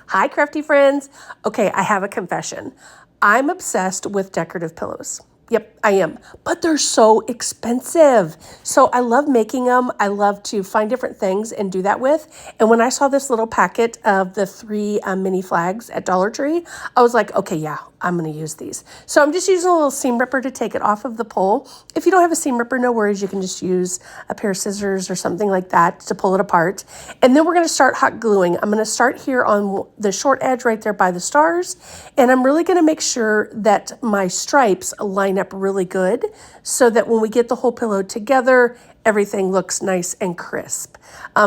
Hi, crafty friends. Okay, I have a confession. I'm obsessed with decorative pillows. Yep, I am. But they're so expensive. So I love making them. I love to find different things and do that with. And when I saw this little packet of the 3 mini flags at Dollar Tree, I was like, okay, yeah, I'm going to use these. So I'm just using a little seam ripper to take it off of the pole. If you don't have a seam ripper, no worries. You can just use a pair of scissors or something like that to pull it apart. And then we're going to start hot gluing. I'm going to start here on the short edge right there by the stars. And I'm really going to make sure that my stripes line up really good so that when we get the whole pillow together, everything looks nice and crisp.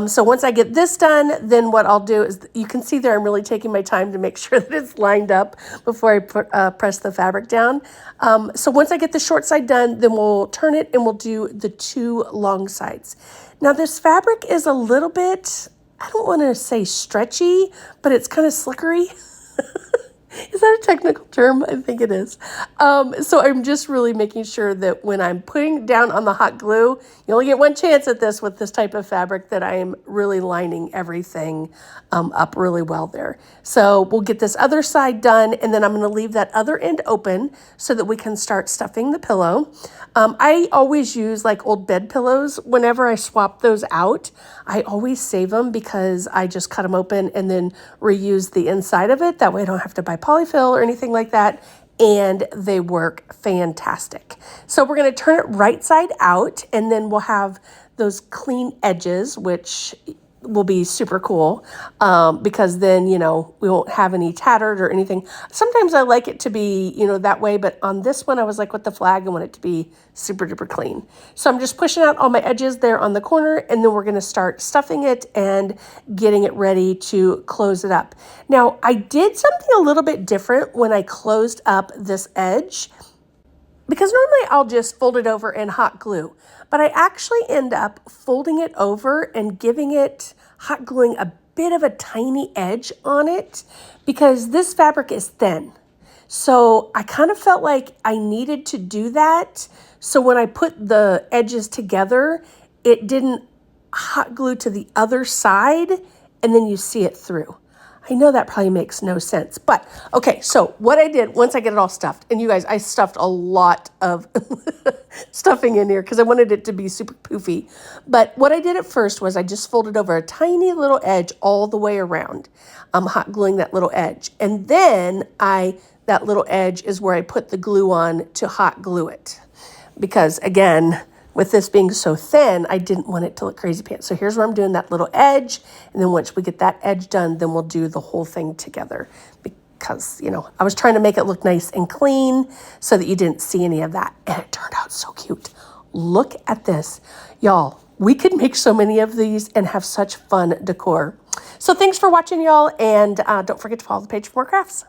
So once I get this done, then what I'll do is, you can see there I'm really taking my time to make sure that it's lined up before I press the fabric down. So once I get the short side done, then we'll turn it and we'll do the 2 long sides. Now this fabric is a little bit, I don't want to say stretchy, but it's kind of slickery. Is that a technical term? I think it is. So I'm just really making sure that when I'm putting down on the hot glue, you only get one chance at this with this type of fabric, that I am really lining everything up really well there. So we'll get this other side done, and then I'm going to leave that other end open so that we can start stuffing the pillow. I always use like old bed pillows. Whenever I swap those out, I always save them because I just cut them open and then reuse the inside of it. That way I don't have to buy polyfill or anything like that, and they work fantastic. So we're going to turn it right side out, and then we'll have those clean edges, which will be super cool because then, you know, we won't have any tattered or anything. Sometimes I like it to be, you know, that way, but on this one I was like, with the flag, I want it to be super duper clean. So I'm just pushing out all my edges there on the corner, and then we're going to start stuffing it and getting it ready to close it up. Now I did something a little bit different when I closed up this edge, because normally I'll just fold it over and hot glue, but I actually end up folding it over and giving it hot gluing a bit of a tiny edge on it because this fabric is thin. So I kind of felt like I needed to do that. So when I put the edges together, it didn't hot glue to the other side and then you see it through. I know that probably makes no sense, but okay, so what I did once I get it all stuffed, and you guys, I stuffed a lot of stuffing in here because I wanted it to be super poofy. But what I did at first was I just folded over a tiny little edge all the way around, hot gluing that little edge. And then that little edge is where I put the glue on to hot glue it. Because again, with this being so thin, I didn't want it to look crazy pants. So here's where I'm doing that little edge. And then once we get that edge done, then we'll do the whole thing together. Because, you know, I was trying to make it look nice and clean so that you didn't see any of that. And it turned out so cute. Look at this. Y'all, we could make so many of these and have such fun decor. So thanks for watching, y'all. And don't forget to follow the page for more crafts.